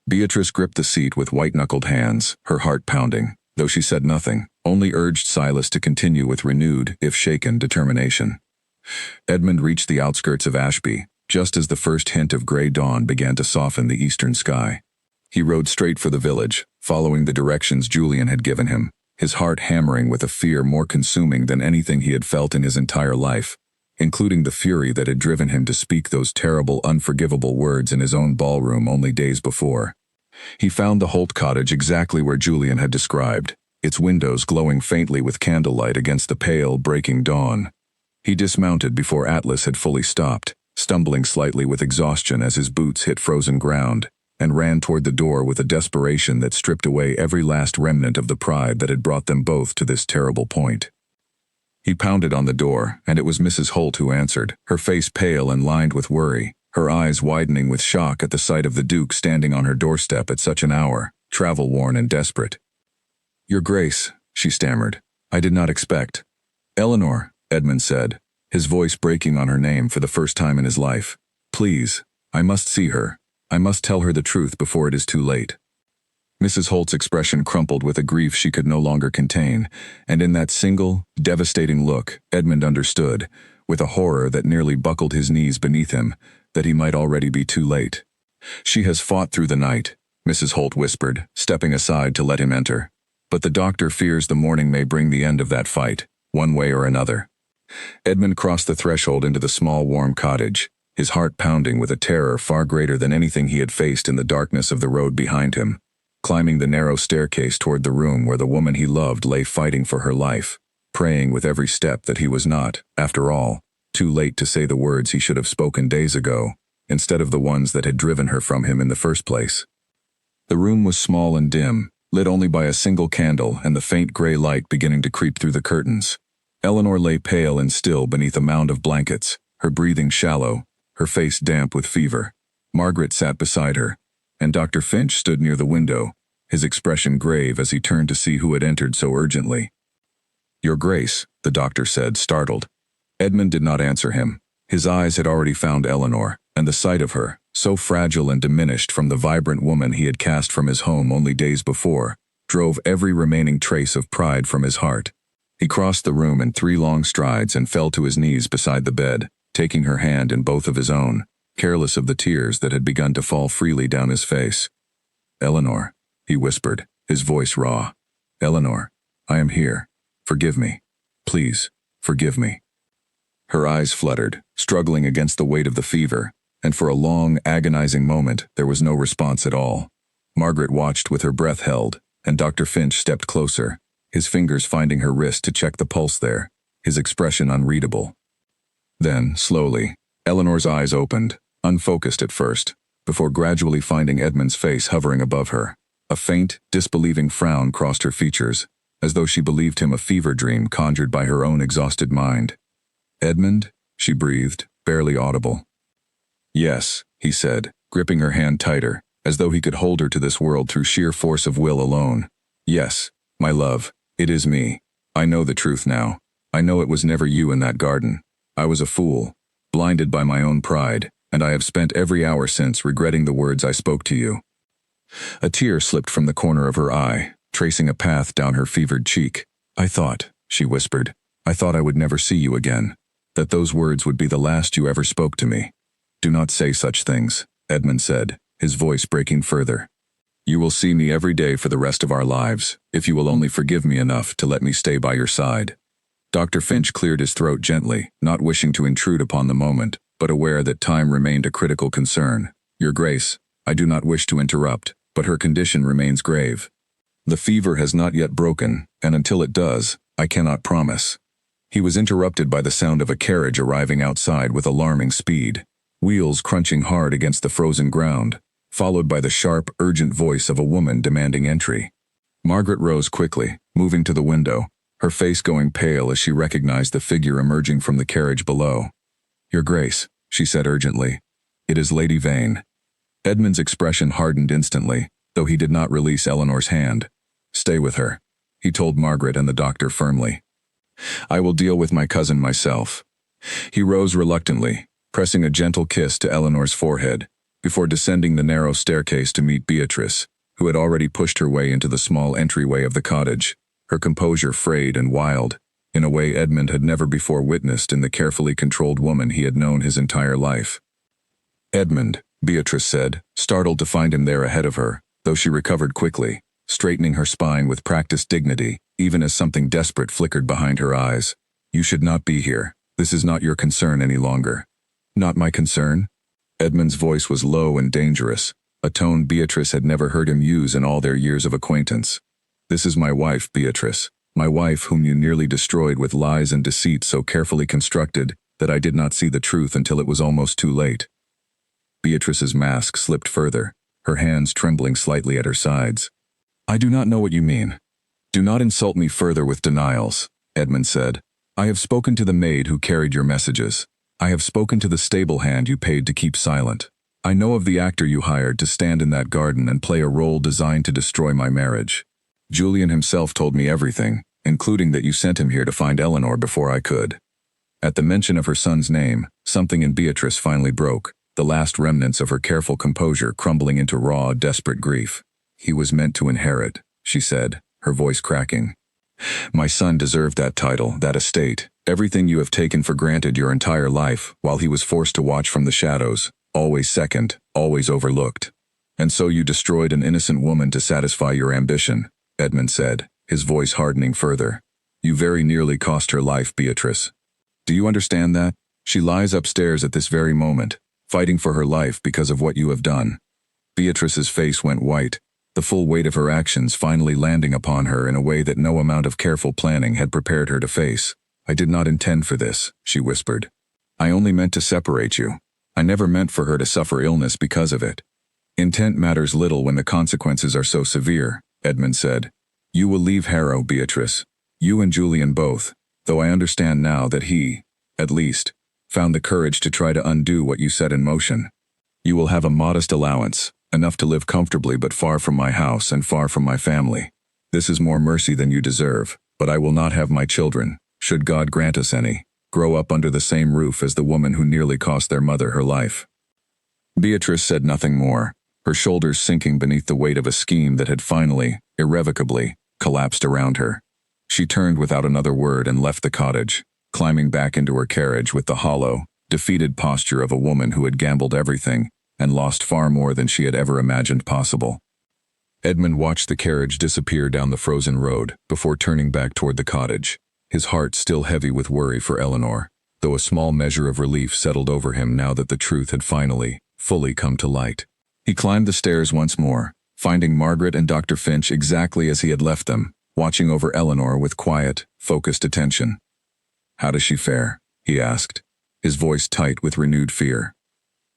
Beatrice gripped the seat with white-knuckled hands, her heart pounding, though she said nothing, only urged Silas to continue with renewed, if shaken, determination. Edmund reached the outskirts of Ashby, just as the first hint of gray dawn began to soften the eastern sky. He rode straight for the village, following the directions Julian had given him, his heart hammering with a fear more consuming than anything he had felt in his entire life, including the fury that had driven him to speak those terrible, unforgivable words in his own ballroom only days before. He found the Holt cottage exactly where Julian had described, its windows glowing faintly with candlelight against the pale, breaking dawn. He dismounted before Atlas had fully stopped, stumbling slightly with exhaustion as his boots hit frozen ground, and ran toward the door with a desperation that stripped away every last remnant of the pride that had brought them both to this terrible point. He pounded on the door, and it was Mrs. Holt who answered, her face pale and lined with worry, her eyes widening with shock at the sight of the Duke standing on her doorstep at such an hour, travel-worn and desperate. "Your Grace," she stammered, "I did not expect." "Eleanor," Edmund said, his voice breaking on her name for the first time in his life. "Please, I must see her. I must tell her the truth before it is too late." Mrs. Holt's expression crumpled with a grief she could no longer contain, and in that single, devastating look, Edmund understood, with a horror that nearly buckled his knees beneath him, that he might already be too late. "She has fought through the night," Mrs. Holt whispered, stepping aside to let him enter. "But the doctor fears the morning may bring the end of that fight, one way or another." Edmund crossed the threshold into the small, warm cottage, his heart pounding with a terror far greater than anything he had faced in the darkness of the road behind him, climbing the narrow staircase toward the room where the woman he loved lay fighting for her life, praying with every step that he was not, after all, too late to say the words he should have spoken days ago, instead of the ones that had driven her from him in the first place. The room was small and dim, lit only by a single candle and the faint gray light beginning to creep through the curtains. Eleanor lay pale and still beneath a mound of blankets, her breathing shallow, her face damp with fever. Margaret sat beside her, and Dr. Finch stood near the window, his expression grave as he turned to see who had entered so urgently. "Your Grace," the doctor said, startled. Edmund did not answer him. His eyes had already found Eleanor, and the sight of her, so fragile and diminished from the vibrant woman he had cast from his home only days before, drove every remaining trace of pride from his heart. He crossed the room in 3 long strides and fell to his knees beside the bed, taking her hand in both of his own, careless of the tears that had begun to fall freely down his face. "Eleanor," he whispered, his voice raw. "Eleanor, I am here. Forgive me. Please, forgive me." Her eyes fluttered, struggling against the weight of the fever, and for a long, agonizing moment there was no response at all. Margaret watched with her breath held, and Dr. Finch stepped closer, his fingers finding her wrist to check the pulse there, his expression unreadable. Then, slowly, Eleanor's eyes opened, unfocused at first, before gradually finding Edmund's face hovering above her. A faint, disbelieving frown crossed her features, as though she believed him a fever dream conjured by her own exhausted mind. "Edmund?" she breathed, barely audible. "Yes," he said, gripping her hand tighter, as though he could hold her to this world through sheer force of will alone. "Yes, my love, it is me. I know the truth now. I know it was never you in that garden. I was a fool, blinded by my own pride, and I have spent every hour since regretting the words I spoke to you." A tear slipped from the corner of her eye, tracing a path down her fevered cheek. "I thought," she whispered, "I thought I would never see you again, that those words would be the last you ever spoke to me." "Do not say such things," Edmund said, his voice breaking further. "You will see me every day for the rest of our lives, if you will only forgive me enough to let me stay by your side." Dr. Finch cleared his throat gently, not wishing to intrude upon the moment, but aware that time remained a critical concern. "Your Grace, I do not wish to interrupt, but her condition remains grave. The fever has not yet broken, and until it does, I cannot promise." He was interrupted by the sound of a carriage arriving outside with alarming speed, wheels crunching hard against the frozen ground, followed by the sharp, urgent voice of a woman demanding entry. Margaret rose quickly, moving to the window, her face going pale as she recognized the figure emerging from the carriage below. "Your Grace," she said urgently. "It is Lady Vane." Edmund's expression hardened instantly, though he did not release Eleanor's hand. "Stay with her," he told Margaret and the doctor firmly. "I will deal with my cousin myself." He rose reluctantly, pressing a gentle kiss to Eleanor's forehead, before descending the narrow staircase to meet Beatrice, who had already pushed her way into the small entryway of the cottage, her composure frayed and wild, in a way Edmund had never before witnessed in the carefully controlled woman he had known his entire life. "Edmund," Beatrice said, startled to find him there ahead of her, though she recovered quickly, straightening her spine with practiced dignity, even as something desperate flickered behind her eyes. "You should not be here. This is not your concern any longer." "Not my concern?" Edmund's voice was low and dangerous, a tone Beatrice had never heard him use in all their years of acquaintance. "This is my wife, Beatrice, my wife whom you nearly destroyed with lies and deceit so carefully constructed that I did not see the truth until it was almost too late." Beatrice's mask slipped further, her hands trembling slightly at her sides. "I do not know what you mean." "Do not insult me further with denials," Edmund said. "I have spoken to the maid who carried your messages. I have spoken to the stable hand you paid to keep silent. I know of the actor you hired to stand in that garden and play a role designed to destroy my marriage. Julian himself told me everything, including that you sent him here to find Eleanor before I could." At the mention of her son's name, something in Beatrice finally broke, the last remnants of her careful composure crumbling into raw, desperate grief. "He was meant to inherit," she said, her voice cracking. "My son deserved that title, that estate, everything you have taken for granted your entire life, while he was forced to watch from the shadows, always second, always overlooked. And so you destroyed an innocent woman to satisfy your ambition," Edmund said, his voice hardening further. "You very nearly cost her life, Beatrice. Do you understand that? She lies upstairs at this very moment, fighting for her life because of what you have done." Beatrice's face went white, the full weight of her actions finally landing upon her in a way that no amount of careful planning had prepared her to face. "I did not intend for this," she whispered. "I only meant to separate you. I never meant for her to suffer illness because of it." "Intent matters little when the consequences are so severe," Edmund said. "You will leave Harrow, Beatrice. You and Julian both, though I understand now that he, at least, found the courage to try to undo what you set in motion. You will have a modest allowance, enough to live comfortably but far from my house and far from my family. This is more mercy than you deserve, but I will not have my children, should God grant us any, grow up under the same roof as the woman who nearly cost their mother her life." Beatrice said nothing more, her shoulders sinking beneath the weight of a scheme that had finally, irrevocably, collapsed around her. She turned without another word and left the cottage, climbing back into her carriage with the hollow, defeated posture of a woman who had gambled everything and lost far more than she had ever imagined possible. Edmund watched the carriage disappear down the frozen road before turning back toward the cottage, his heart still heavy with worry for Eleanor, though a small measure of relief settled over him now that the truth had finally, fully come to light. He climbed the stairs once more, finding Margaret and Dr. Finch exactly as he had left them, watching over Eleanor with quiet, focused attention. "How does she fare?" he asked, his voice tight with renewed fear.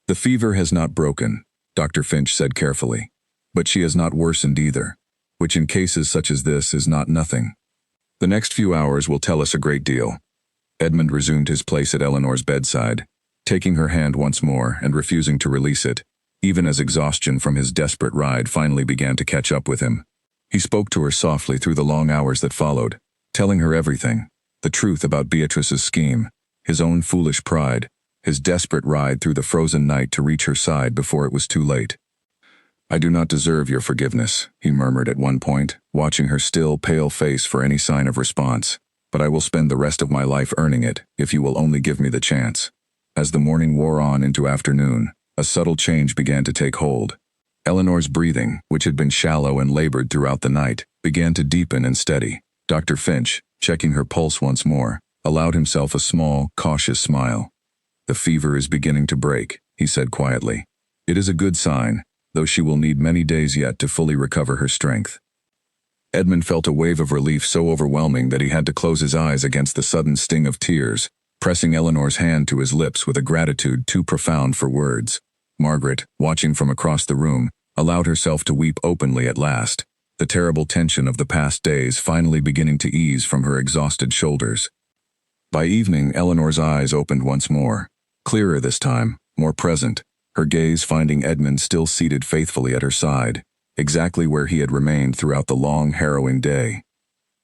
"The fever has not broken," Dr. Finch said carefully, "but she has not worsened either, which in cases such as this is not nothing. The next few hours will tell us a great deal." Edmund resumed his place at Eleanor's bedside, taking her hand once more and refusing to release it, even as exhaustion from his desperate ride finally began to catch up with him. He spoke to her softly through the long hours that followed, telling her everything, the truth about Beatrice's scheme, his own foolish pride, his desperate ride through the frozen night to reach her side before it was too late. "I do not deserve your forgiveness," he murmured at one point, watching her still, pale face for any sign of response, "but I will spend the rest of my life earning it, if you will only give me the chance." As the morning wore on into afternoon, a subtle change began to take hold. Eleanor's breathing, which had been shallow and labored throughout the night, began to deepen and steady. Dr. Finch, checking her pulse once more, allowed himself a small, cautious smile. "The fever is beginning to break," he said quietly. "It is a good sign, though she will need many days yet to fully recover her strength." Edmund felt a wave of relief so overwhelming that he had to close his eyes against the sudden sting of tears, pressing Eleanor's hand to his lips with a gratitude too profound for words. Margaret, watching from across the room, allowed herself to weep openly at last, the terrible tension of the past days finally beginning to ease from her exhausted shoulders. By evening, Eleanor's eyes opened once more, Clearer this time, more present, her gaze finding Edmund still seated faithfully at her side, exactly where he had remained throughout the long, harrowing day.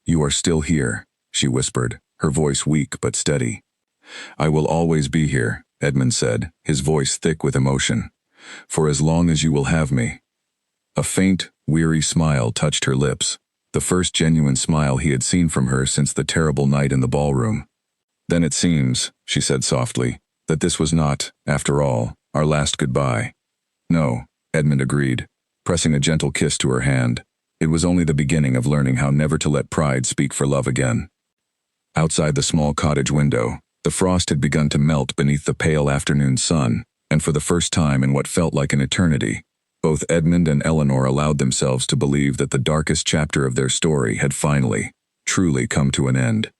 "You are still here," she whispered, her voice weak but steady. "I will always be here," Edmund said, his voice thick with emotion. "For as long as you will have me." A faint, weary smile touched her lips, the first genuine smile he had seen from her since the terrible night in the ballroom. "Then it seems," she said softly, "that this was not, after all, our last goodbye." "No," Edmund agreed, pressing a gentle kiss to her hand. It was only the beginning of learning how never to let pride speak for love again. Outside the small cottage window, the frost had begun to melt beneath the pale afternoon sun, and for the first time in what felt like an eternity, both Edmund and Eleanor allowed themselves to believe that the darkest chapter of their story had finally, truly come to an end.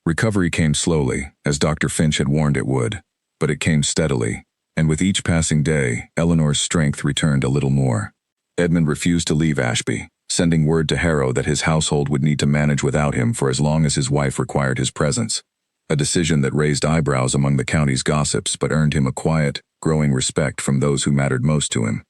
Recovery came slowly, as Dr. Finch had warned it would, but it came steadily, and with each passing day, Eleanor's strength returned a little more. Edmund refused to leave Ashby, sending word to Harrow that his household would need to manage without him for as long as his wife required his presence, a decision that raised eyebrows among the county's gossips but earned him a quiet, growing respect from those who mattered most to him.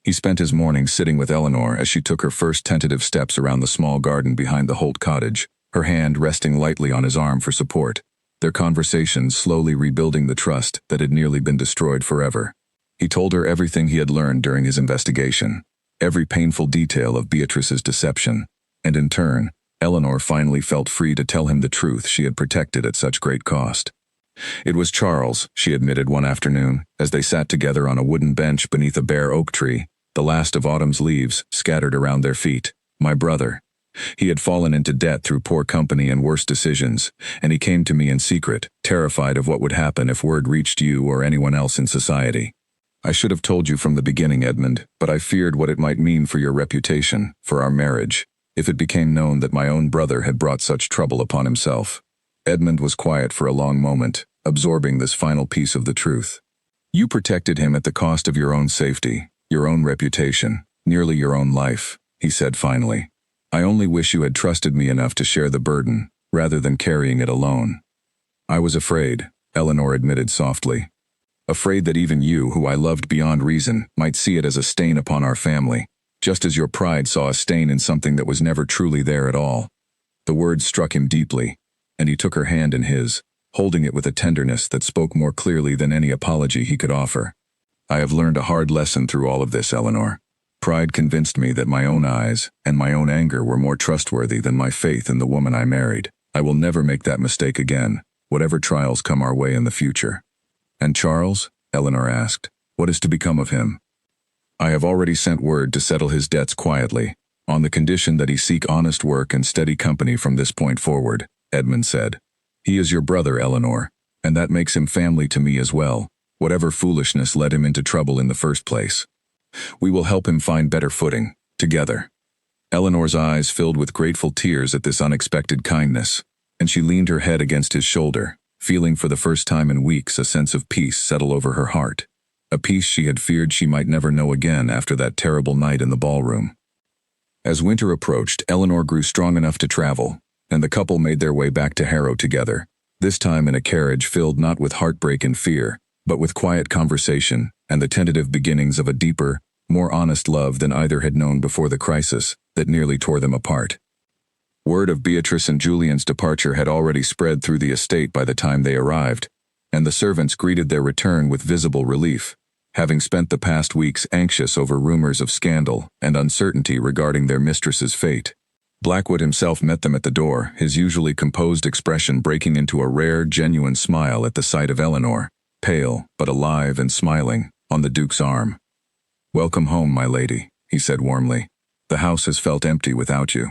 He spent his mornings sitting with Eleanor as she took her first tentative steps around the small garden behind the Holt cottage, her hand resting lightly on his arm for support, their conversations slowly rebuilding the trust that had nearly been destroyed forever. He told her everything he had learned during his investigation, every painful detail of Beatrice's deception, and in turn, Eleanor finally felt free to tell him the truth she had protected at such great cost. "It was Charles," she admitted one afternoon, as they sat together on a wooden bench beneath a bare oak tree, the last of autumn's leaves scattered around their feet. "My brother. He had fallen into debt through poor company and worse decisions, and he came to me in secret, terrified of what would happen if word reached you or anyone else in society. I should have told you from the beginning, Edmund, but I feared what it might mean for your reputation, for our marriage, if it became known that my own brother had brought such trouble upon himself." Edmund was quiet for a long moment, absorbing this final piece of the truth. "You protected him at the cost of your own safety, your own reputation, nearly your own life," he said finally. "I only wish you had trusted me enough to share the burden, rather than carrying it alone." "I was afraid," Eleanor admitted softly. "Afraid that even you, who I loved beyond reason, might see it as a stain upon our family, just as your pride saw a stain in something that was never truly there at all." The words struck him deeply, and he took her hand in his, holding it with a tenderness that spoke more clearly than any apology he could offer. "I have learned a hard lesson through all of this, Eleanor. Pride convinced me that my own eyes and my own anger were more trustworthy than my faith in the woman I married. I will never make that mistake again, whatever trials come our way in the future." "And Charles?" Eleanor asked. "What is to become of him?" "I have already sent word to settle his debts quietly, on the condition that he seek honest work and steady company from this point forward," Edmund said. "He is your brother, Eleanor, and that makes him family to me as well, whatever foolishness led him into trouble in the first place. We will help him find better footing, together." Eleanor's eyes filled with grateful tears at this unexpected kindness, and she leaned her head against his shoulder, feeling for the first time in weeks a sense of peace settle over her heart, a peace she had feared she might never know again after that terrible night in the ballroom. As winter approached, Eleanor grew strong enough to travel, and the couple made their way back to Harrow together, this time in a carriage filled not with heartbreak and fear, but with quiet conversation and the tentative beginnings of a deeper, more honest love than either had known before the crisis that nearly tore them apart. Word of Beatrice and Julian's departure had already spread through the estate by the time they arrived, and the servants greeted their return with visible relief, having spent the past weeks anxious over rumors of scandal and uncertainty regarding their mistress's fate. Blackwood himself met them at the door, his usually composed expression breaking into a rare, genuine smile at the sight of Eleanor, pale but alive and smiling, on the Duke's arm. "Welcome home, my lady," he said warmly. "The house has felt empty without you."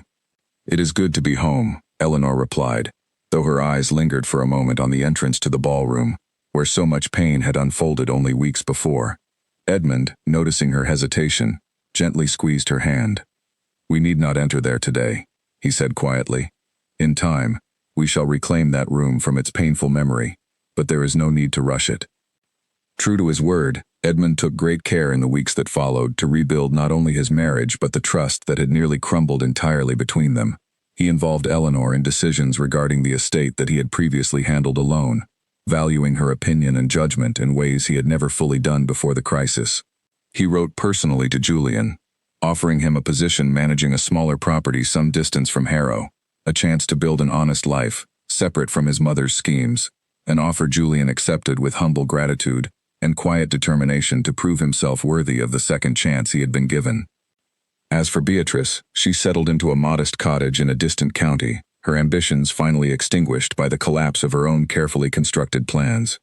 "It is good to be home," Eleanor replied, though her eyes lingered for a moment on the entrance to the ballroom, where so much pain had unfolded only weeks before. Edmund, noticing her hesitation, gently squeezed her hand. "We need not enter there today," he said quietly. "In time, we shall reclaim that room from its painful memory, but there is no need to rush it." True to his word, Edmund took great care in the weeks that followed to rebuild not only his marriage but the trust that had nearly crumbled entirely between them. He involved Eleanor in decisions regarding the estate that he had previously handled alone, valuing her opinion and judgment in ways he had never fully done before the crisis. He wrote personally to Julian, offering him a position managing a smaller property some distance from Harrow, a chance to build an honest life, separate from his mother's schemes, an offer Julian accepted with humble gratitude and quiet determination to prove himself worthy of the second chance he had been given. As for Beatrice, she settled into a modest cottage in a distant county, her ambitions finally extinguished by the collapse of her own carefully constructed plans.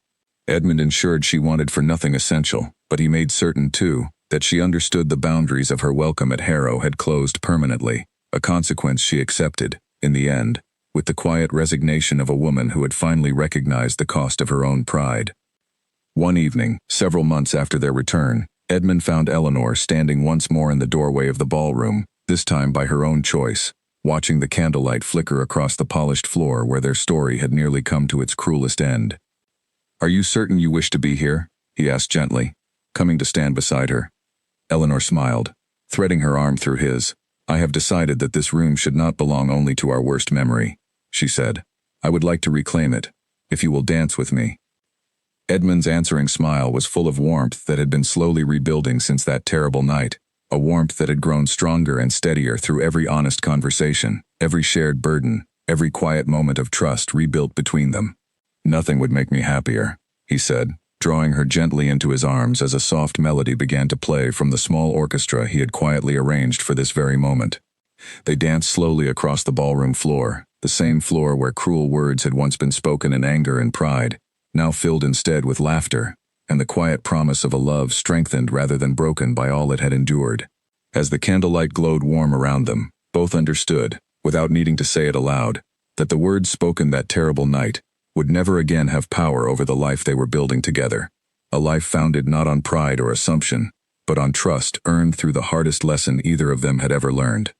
Edmund ensured she wanted for nothing essential, but he made certain, too, that she understood the boundaries of her welcome at Harrow had closed permanently, a consequence she accepted, in the end, with the quiet resignation of a woman who had finally recognized the cost of her own pride. One evening, several months after their return, Edmund found Eleanor standing once more in the doorway of the ballroom, this time by her own choice, watching the candlelight flicker across the polished floor where their story had nearly come to its cruelest end. "Are you certain you wish to be here?" he asked gently, coming to stand beside her. Eleanor smiled, threading her arm through his. "I have decided that this room should not belong only to our worst memory," she said. "I would like to reclaim it, if you will dance with me." Edmund's answering smile was full of warmth that had been slowly rebuilding since that terrible night, a warmth that had grown stronger and steadier through every honest conversation, every shared burden, every quiet moment of trust rebuilt between them. "Nothing would make me happier," he said, drawing her gently into his arms as a soft melody began to play from the small orchestra he had quietly arranged for this very moment. They danced slowly across the ballroom floor, the same floor where cruel words had once been spoken in anger and pride, now filled instead with laughter, and the quiet promise of a love strengthened rather than broken by all it had endured. As the candlelight glowed warm around them, both understood, without needing to say it aloud, that the words spoken that terrible night would never again have power over the life they were building together, a life founded not on pride or assumption, but on trust earned through the hardest lesson either of them had ever learned.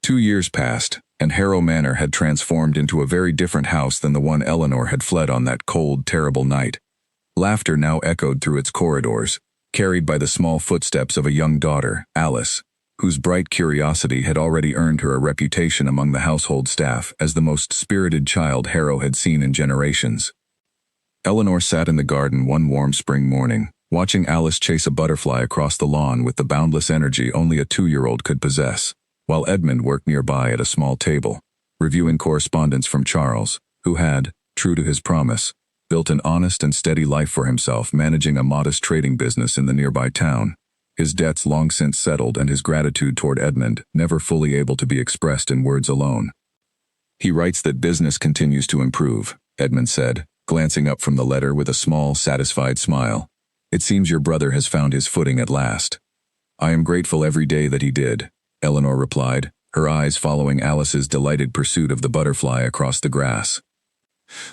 2 years passed, and Harrow Manor had transformed into a very different house than the one Eleanor had fled on that cold, terrible night. Laughter now echoed through its corridors, carried by the small footsteps of a young daughter, Alice, whose bright curiosity had already earned her a reputation among the household staff as the most spirited child Harrow had seen in generations. Eleanor sat in the garden one warm spring morning, watching Alice chase a butterfly across the lawn with the boundless energy only a 2-year-old could possess, while Edmund worked nearby at a small table, reviewing correspondence from Charles, who had, true to his promise, built an honest and steady life for himself managing a modest trading business in the nearby town, his debts long since settled and his gratitude toward Edmund never fully able to be expressed in words alone. "He writes that business continues to improve," Edmund said, glancing up from the letter with a small, satisfied smile. "It seems your brother has found his footing at last." "I am grateful every day that he did," Eleanor replied, her eyes following Alice's delighted pursuit of the butterfly across the grass.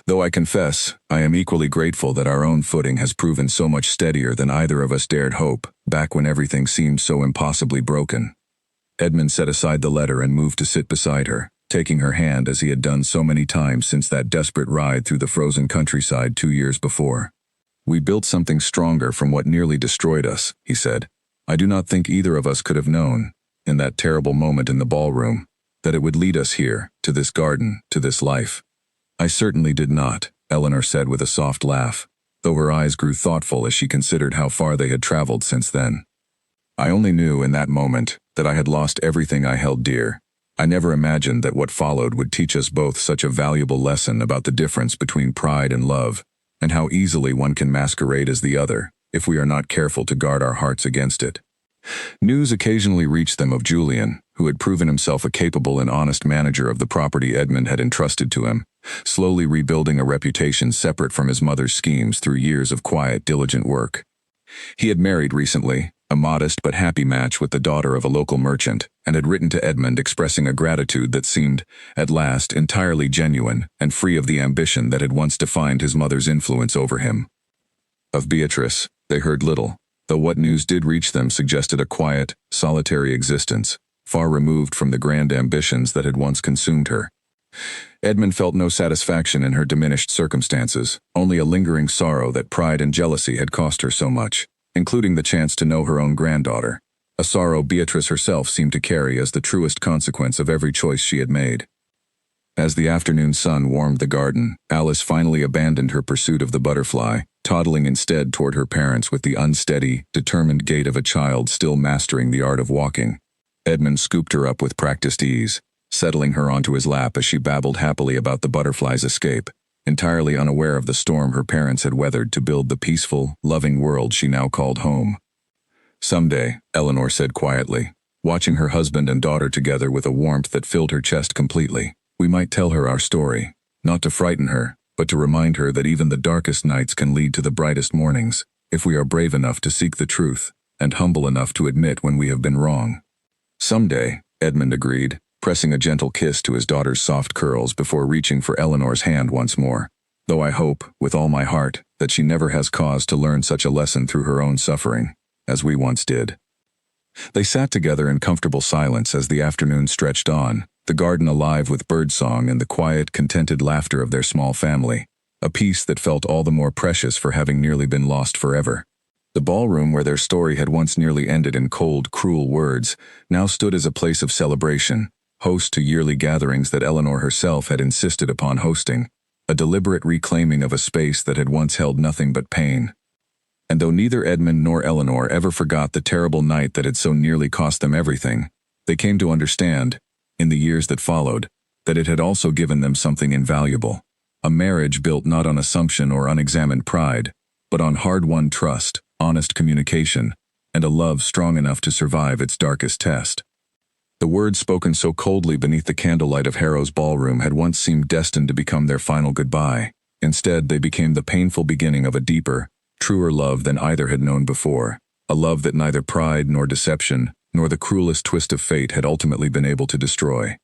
"Though I confess, I am equally grateful that our own footing has proven so much steadier than either of us dared hope, back when everything seemed so impossibly broken." Edmund set aside the letter and moved to sit beside her, taking her hand as he had done so many times since that desperate ride through the frozen countryside 2 years before. "We built something stronger from what nearly destroyed us," he said. "I do not think either of us could have known, in that terrible moment in the ballroom, that it would lead us here, to this garden, to this life." "I certainly did not," Eleanor said with a soft laugh, though her eyes grew thoughtful as she considered how far they had traveled since then. "I only knew in that moment that I had lost everything I held dear. I never imagined that what followed would teach us both such a valuable lesson about the difference between pride and love, and how easily one can masquerade as the other, if we are not careful to guard our hearts against it." News occasionally reached them of Julian, who had proven himself a capable and honest manager of the property Edmund had entrusted to him, slowly rebuilding a reputation separate from his mother's schemes through years of quiet, diligent work. He had married recently, a modest but happy match with the daughter of a local merchant, and had written to Edmund expressing a gratitude that seemed, at last, entirely genuine and free of the ambition that had once defined his mother's influence over him. Of Beatrice, they heard little, though what news did reach them suggested a quiet, solitary existence, far removed from the grand ambitions that had once consumed her. Edmund felt no satisfaction in her diminished circumstances, only a lingering sorrow that pride and jealousy had cost her so much, including the chance to know her own granddaughter, a sorrow Beatrice herself seemed to carry as the truest consequence of every choice she had made. As the afternoon sun warmed the garden, Alice finally abandoned her pursuit of the butterfly, toddling instead toward her parents with the unsteady, determined gait of a child still mastering the art of walking. Edmund scooped her up with practiced ease, settling her onto his lap as she babbled happily about the butterfly's escape, entirely unaware of the storm her parents had weathered to build the peaceful, loving world she now called home. "Someday," Eleanor said quietly, watching her husband and daughter together with a warmth that filled her chest completely, "we might tell her our story, not to frighten her, but to remind her that even the darkest nights can lead to the brightest mornings, if we are brave enough to seek the truth, and humble enough to admit when we have been wrong." "Someday," Edmund agreed, pressing a gentle kiss to his daughter's soft curls before reaching for Eleanor's hand once more, "though I hope, with all my heart, that she never has cause to learn such a lesson through her own suffering, as we once did." They sat together in comfortable silence as the afternoon stretched on, the garden alive with birdsong and the quiet, contented laughter of their small family, a peace that felt all the more precious for having nearly been lost forever. The ballroom where their story had once nearly ended in cold, cruel words, now stood as a place of celebration, host to yearly gatherings that Eleanor herself had insisted upon hosting, a deliberate reclaiming of a space that had once held nothing but pain. And though neither Edmund nor Eleanor ever forgot the terrible night that had so nearly cost them everything, they came to understand, in the years that followed, that it had also given them something invaluable, a marriage built not on assumption or unexamined pride, but on hard-won trust, honest communication, and a love strong enough to survive its darkest test. The words spoken so coldly beneath the candlelight of Harrow's ballroom had once seemed destined to become their final goodbye. Instead, they became the painful beginning of a deeper, truer love than either had known before, a love that neither pride nor deception, nor the cruelest twist of fate had ultimately been able to destroy.